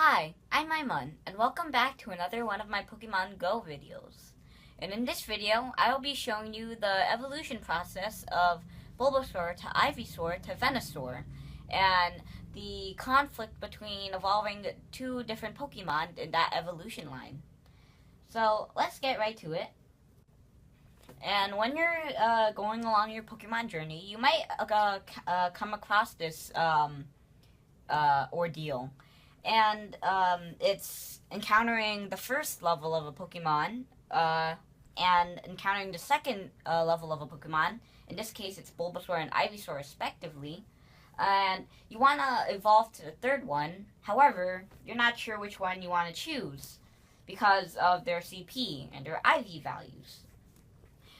Hi, I'm EyeOnAiman, and welcome back to another one of my Pokemon Go videos. And in this video, I will be showing you the evolution process of Bulbasaur to Ivysaur to Venusaur, and the conflict between evolving two different Pokemon in that evolution line. So, let's get right to it. And when you're going along your Pokemon journey, you might come across this ordeal. And it's encountering the first level of a Pokemon and encountering the second level of a Pokemon. In this case, it's Bulbasaur and Ivysaur, respectively. And you want to evolve to the third one. However, you're not sure which one you want to choose because of their CP and their IV values.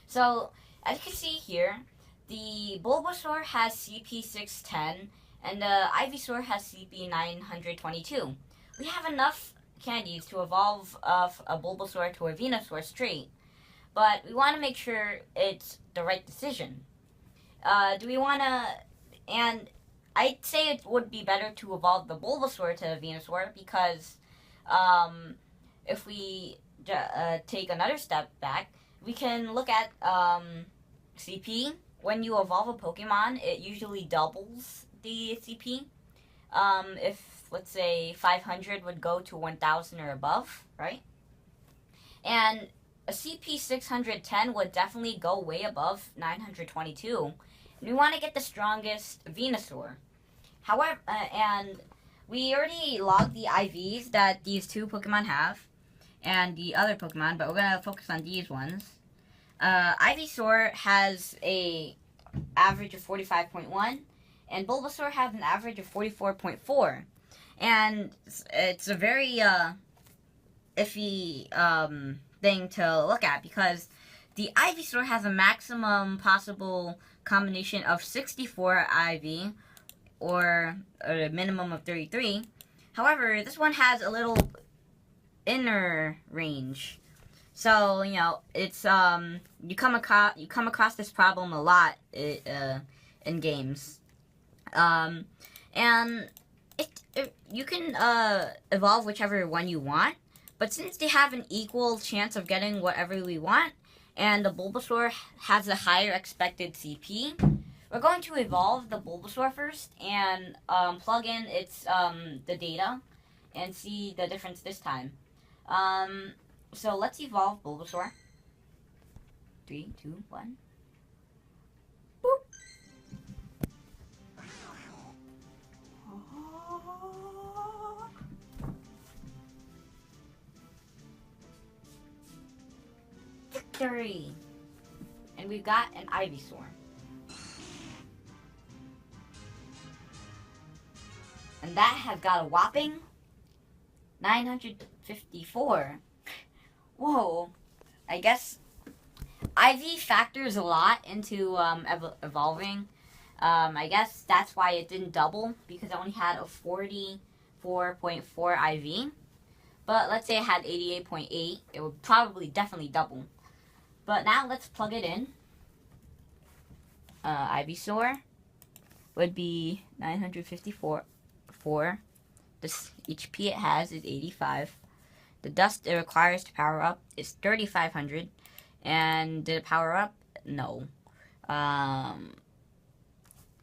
So, as you can see here, the Bulbasaur has CP 610 and the Ivysaur has CP 922. We have enough candies to evolve a Bulbasaur to a Venusaur straight, but we want to make sure it's the right decision. Do we want to... And I'd say it would be better to evolve the Bulbasaur to a Venusaur because if we take another step back, we can look at CP. When you evolve a Pokemon, it usually doubles the CP. If, let's say, 500 would go to 1000 or above, right? And a CP 610 would definitely go way above 922. And we want to get the strongest Venusaur. However, and we already logged the IVs that these two Pokemon have, and the other Pokemon, but we're going to focus on these ones. Ivysaur has a average of 45.1, and Bulbasaur has an average of 44.4. And it's a very iffy thing to look at because the Ivysaur has a maximum possible combination of 64 IV or a minimum of 33. However, this one has a little inner range. So, you know, it's you come across this problem a lot in games. And you can evolve whichever one you want, but since they have an equal chance of getting whatever we want, and the Bulbasaur has a higher expected CP, we're going to evolve the Bulbasaur first and plug in its the data and see the difference this time. So let's evolve Bulbasaur. 3, 2, 1. Boop. Victory! And we've got an Ivysaur. And that has got a whopping 954. Whoa. I guess IV factors a lot into evolving. I guess that's why it didn't double, because it only had a 44.4 IV. But let's say it had 88.8, it would probably definitely double. But now let's plug it in. Ivysaur would be 954. The HP it has is 85. The dust it requires to power up is 3500. And did it power up? No.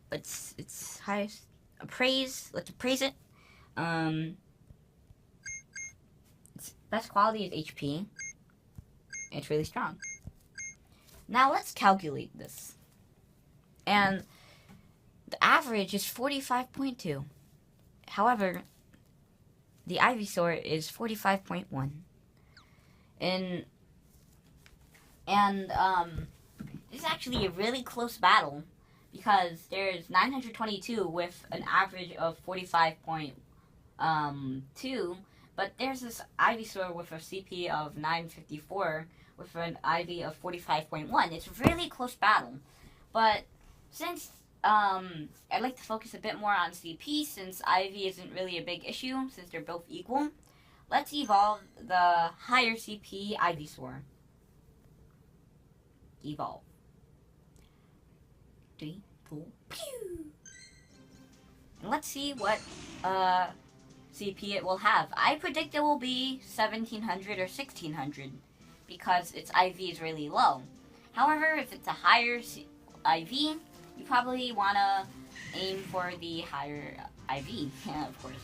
Its highest appraise. Let's appraise it. Its best quality is HP. It's really strong. Now let's calculate this. And the average is 45.2. However, the Ivysaur is 45.1. And this is actually a really close battle because there's 922 with an average of 45.2, but there's this Ivysaur with a CP of 954 with an IV of 45.1. It's a really close battle, but since I'd like to focus a bit more on CP since IV isn't really a big issue since they're both equal. Let's evolve the higher CP Ivysaur. Evolve. 3, 4, pew! And let's see what CP it will have. I predict it will be 1700 or 1600 because its IV is really low. However, if it's a higher IV, you probably want to aim for the higher IV, yeah, of course.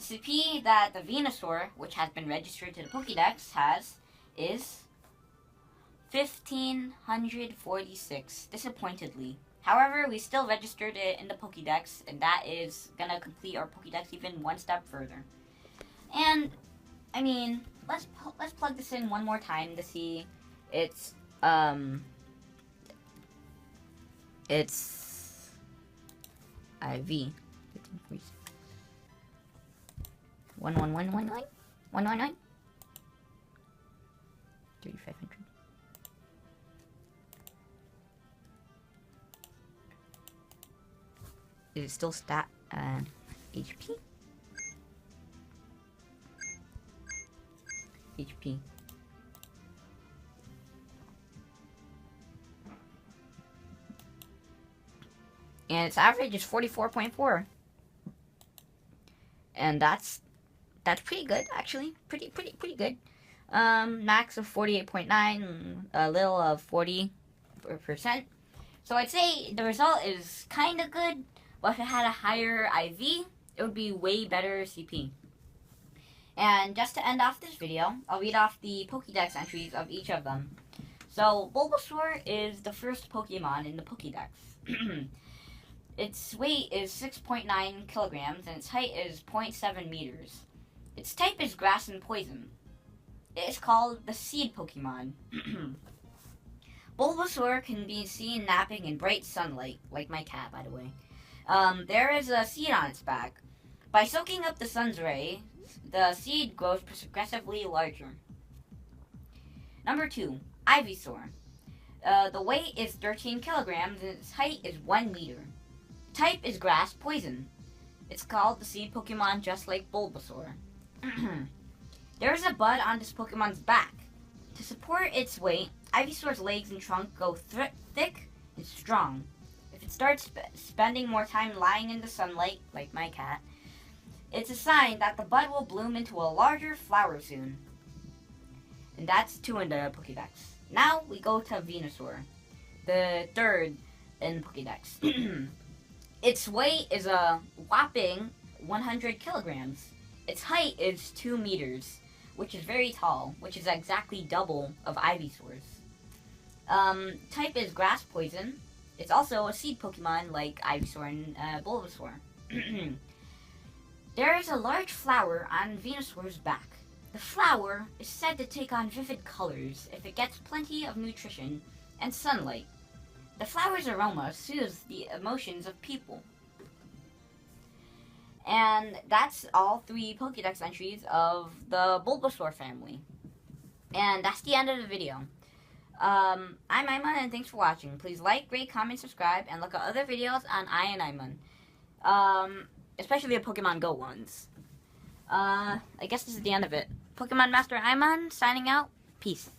CP that the Venusaur, which has been registered to the Pokédex, has is 1546, disappointedly. However, we still registered it in the Pokédex, and that is gonna complete our Pokédex even one step further. And, I mean, let's plug this in one more time to see its IV. 11119 199 3500. Is it still stat HP? HP. And its average is 44.4. And that's pretty good, actually. Pretty good. Max of 48.9, a little of 40%. So I'd say the result is kind of good, but if it had a higher IV, it would be way better CP. And just to end off this video, I'll read off the Pokédex entries of each of them. So Bulbasaur is the first Pokemon in the Pokédex. Its weight is 6.9 kilograms and its height is 0.7 meters. Its type is grass and poison. It is called the Seed Pokemon. Bulbasaur can be seen napping in bright sunlight, like my cat, by the way. There is a seed on its back. By soaking up the sun's ray, the seed grows progressively larger. Number 2, Ivysaur. The weight is 13 kilograms and its height is 1 meter. Type is grass poison. It's called the Seed Pokemon just like Bulbasaur. There is a bud on this Pokemon's back. To support its weight, Ivysaur's legs and trunk go thick and strong. If it starts spending more time lying in the sunlight, like my cat, it's a sign that the bud will bloom into a larger flower soon. And that's 2 in the Pokédex. Now we go to Venusaur, the 3rd in Pokédex. Its weight is a whopping 100 kilograms. Its height is 2 meters, which is very tall, which is exactly double of Ivysaur's. Type is grass poison. It's also a seed Pokemon like Ivysaur and Bulbasaur. There is a large flower on Venusaur's back. The flower is said to take on vivid colors if it gets plenty of nutrition and sunlight. The flower's aroma soothes the emotions of people. And that's all 3 Pokédex entries of the Bulbasaur family. And that's the end of the video. I'm EyeOnAiman, and thanks for watching. Please like, rate, comment, subscribe, and look at other videos on EyeOnAiman. Especially the Pokemon Go ones. I guess this is the end of it. Pokemon Master EyeOnAiman, signing out. Peace.